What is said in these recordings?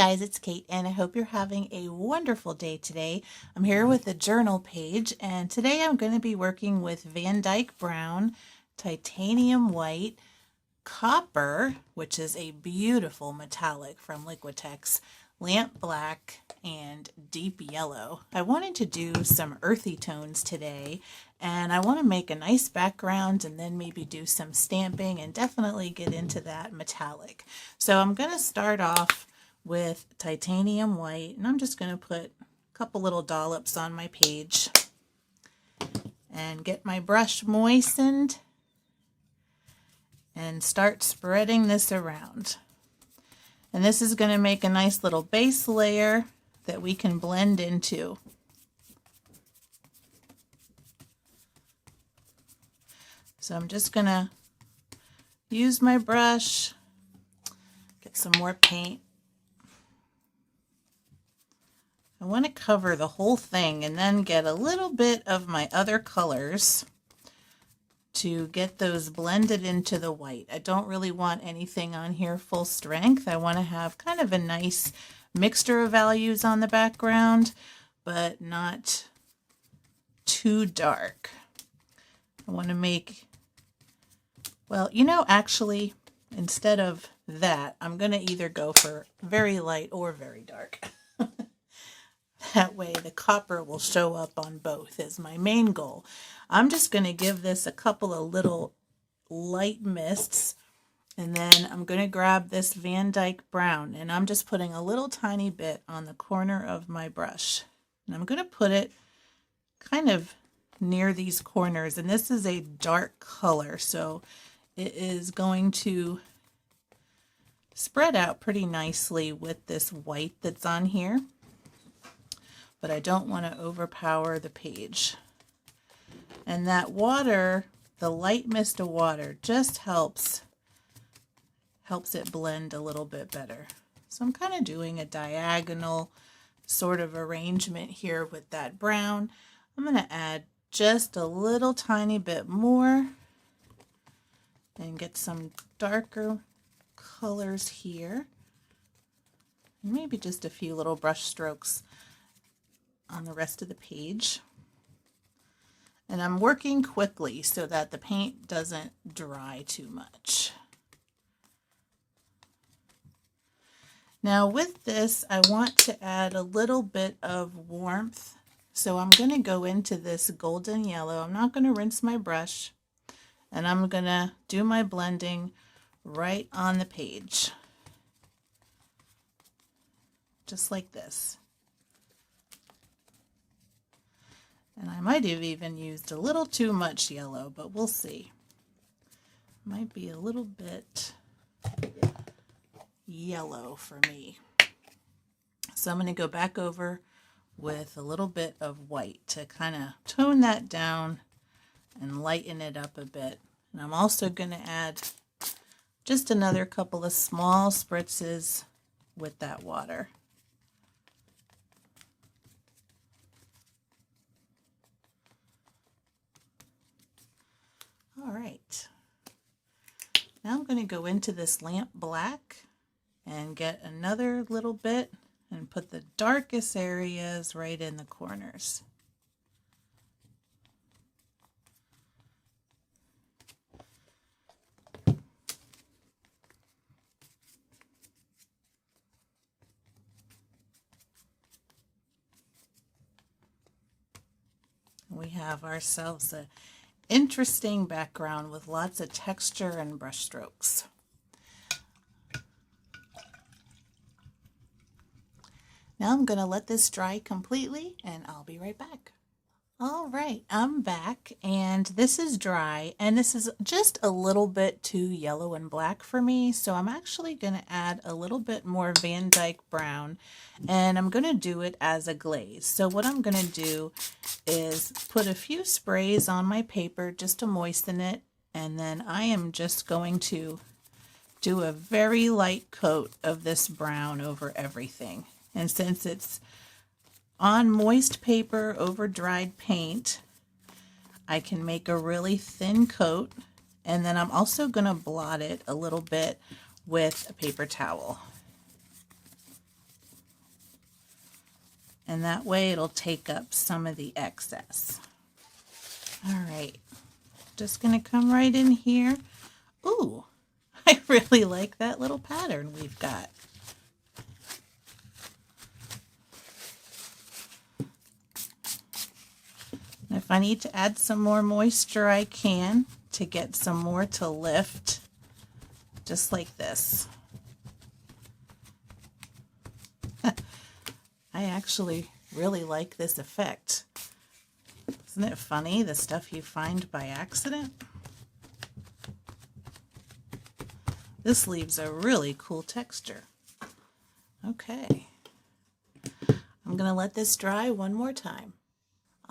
guys, it's Kate, and I hope you're having a wonderful day today. I'm here with the journal page, and today I'm going to be working with Van Dyke Brown, Titanium White, Copper, which is a beautiful metallic from Liquitex, Lamp Black, and Deep Yellow. I wanted to do some earthy tones today, and I want to make a nice background and then maybe do some stamping and definitely get into that metallic. So I'm going to start off with Titanium White, and I'm just going to put a couple little dollops on my page and get my brush moistened and start spreading this around. And this is going to make a nice little base layer that we can blend into. So I'm just going to use my brush, get some more paint. I want to cover the whole thing and then get a little bit of my other colors to get those blended into the white. I don't really want anything on here full strength. I want to have kind of a nice mixture of values on the background, but not too dark. I want to make, well, actually, instead of that, I'm going to either go for very light or very dark. That way the copper will show up on both is my main goal. I'm just going to give this a couple of little light mists, and then I'm going to grab this Van Dyke Brown, and I'm just putting a little tiny bit on the corner of my brush. And I'm going to put it kind of near these corners, and this is a dark color, so it is going to spread out pretty nicely with this white that's on here. But I don't want to overpower the page. And that water, the light mist of water, just helps it blend a little bit better. So I'm kind of doing a diagonal sort of arrangement here with that brown. I'm going to add just a little tiny bit more and get some darker colors here. And maybe just a few little brush strokes on the rest of the page. And I'm working quickly so that the paint doesn't dry too much. Now with this, I want to add a little bit of warmth. So I'm going to go into this golden yellow. I'm not going to rinse my brush, and I'm going to do my blending right on the page. Just like this. And I might have even used a little too much yellow, but we'll see. Might be a little bit yellow for me. So I'm going to go back over with a little bit of white to kind of tone that down and lighten it up a bit. And I'm also going to add just another couple of small spritzes with that water. All right, now I'm going to go into this Lamp Black and get another little bit and put the darkest areas right in the corners. We have ourselves a interesting background with lots of texture and brush strokes. Now I'm going to let this dry completely, and I'll be right back. All right, I'm back, and this is dry, and this is just a little bit too yellow and black for me, so I'm actually going to add a little bit more Van Dyke Brown, and I'm going to do it as a glaze. So what I'm going to do is put a few sprays on my paper just to moisten it, and then I am just going to do a very light coat of this brown over everything. And since it's on moist paper over dried paint, I can make a really thin coat, and then I'm also going to blot it a little bit with a paper towel. and that way it'll take up some of the excess. All right, just gonna come right in here. Ooh, I really like that little pattern we've got. And if I need to add some more moisture, I can, to get some more to lift, just like this. I actually really like this effect. Isn't it funny, the stuff you find by accident? This leaves a really cool texture. Okay, I'm gonna let this dry one more time.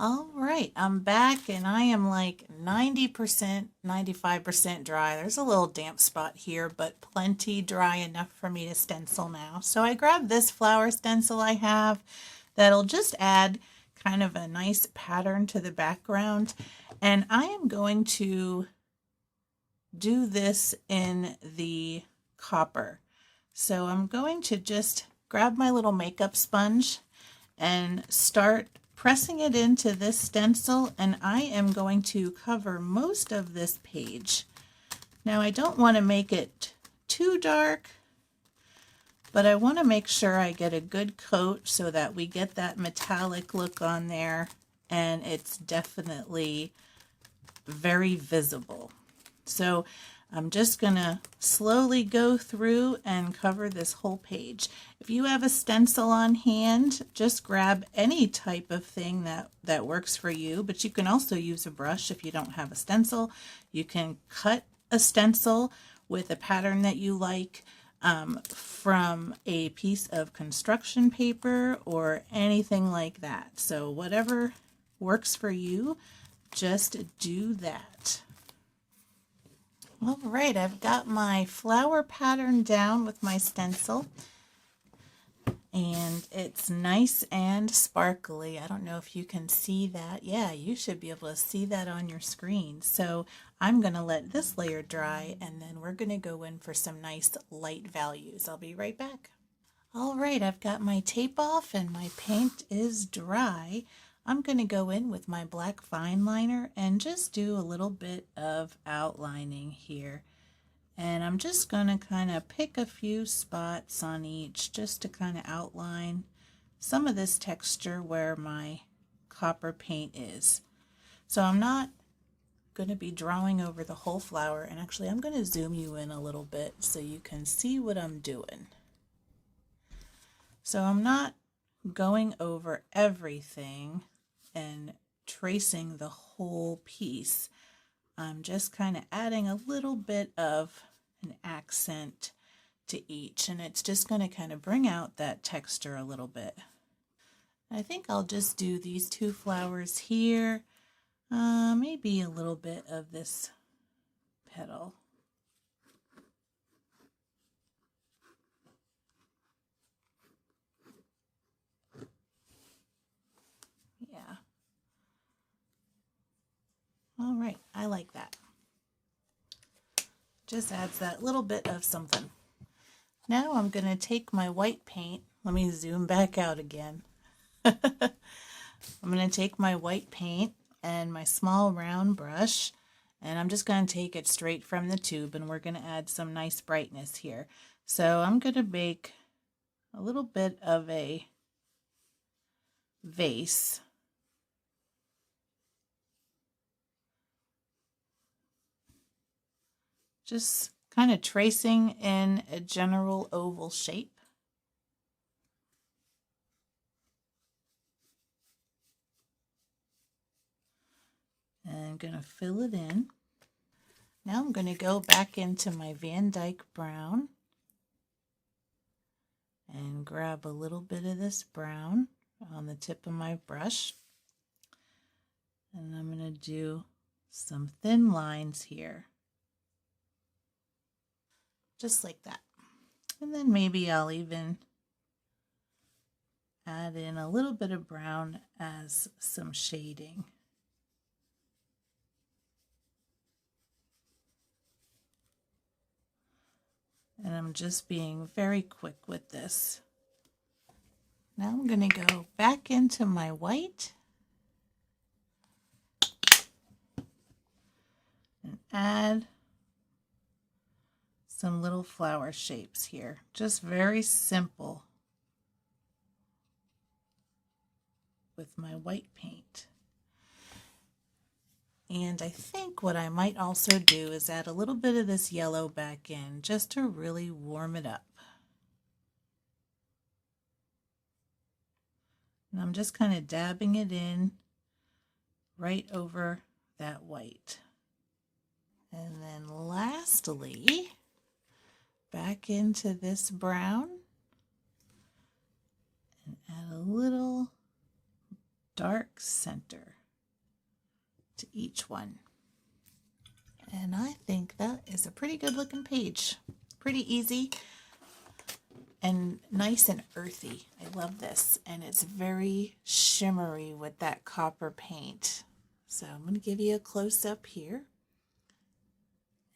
All right, I'm back and I am like 90%, 95% dry. There's a little damp spot here, but plenty dry enough for me to stencil now. So I grabbed this flower stencil I have that'll just add kind of a nice pattern to the background. And I am going to do this in the copper. So I'm going to just grab my little makeup sponge and start pressing it into this stencil, and I am going to cover most of this page. Now I don't want to make it too dark, but I want to make sure I get a good coat so that we get that metallic look on there, and it's definitely very visible. So I'm just going to slowly go through and cover this whole page. If you have a stencil on hand, just grab any type of thing that works for you, but you can also use a brush if you don't have a stencil. You can cut a stencil with a pattern that you like from a piece of construction paper or anything like that. So whatever works for you, just do that. All right, I've got my flower pattern down with my stencil, and it's nice and sparkly. I don't know if you can see that. Yeah, you should be able to see that on your screen. So I'm going to let this layer dry, and then we're going to go in for some nice light values. I'll be right back. All right, I've got my tape off and my paint is dry. I'm going to go in with my black fine liner and just do a little bit of outlining here. And I'm just going to kind of pick a few spots on each just to kind of outline some of this texture where my copper paint is. So I'm not going to be drawing over the whole flower, and actually I'm going to zoom you in a little bit so you can see what I'm doing. So I'm not going over everything and tracing the whole piece. I'm just kind of adding a little bit of an accent to each, and it's just going to kind of bring out that texture a little bit. I think I'll just do these two flowers here, maybe a little bit of this petal. Yeah. All right, I like that. Just adds that little bit of something. Now I'm going to take my white paint. Let me zoom back out again. I'm going to take my white paint and my small round brush, and I'm just going to take it straight from the tube, and we're going to add some nice brightness here. So I'm going to make a little bit of a vase. Just kind of tracing in a general oval shape. And I'm going to fill it in. Now I'm going to go back into my Van Dyke brown and grab a little bit of this brown on the tip of my brush. And I'm going to do some thin lines here. Just like that. And then maybe I'll even add in a little bit of brown as some shading. And I'm just being very quick with this. Now I'm going to go back into my white and add some little flower shapes here. Just very simple with my white paint. And I think what I might also do is add a little bit of this yellow back in just to really warm it up. And I'm just kind of dabbing it in right over that white. And then lastly, back into this brown and add a little dark center to each one. And I think that is a pretty good looking page. Pretty easy and nice and earthy. I love this. And it's very shimmery with that copper paint. So I'm going to give you a close up here.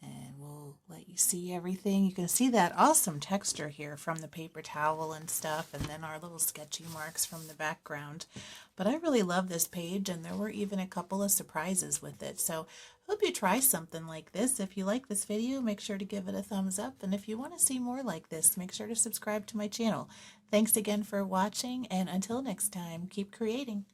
And we'll let you see everything. You can see that awesome texture here from the paper towel and stuff, and then our little sketchy marks from the background. But I really love this page, and there were even a couple of surprises with it. So hope you try something like this. If you like this video, make sure to give it a thumbs up. And if you want to see more like this, make sure to subscribe to my channel. Thanks again for watching, and until next time, keep creating.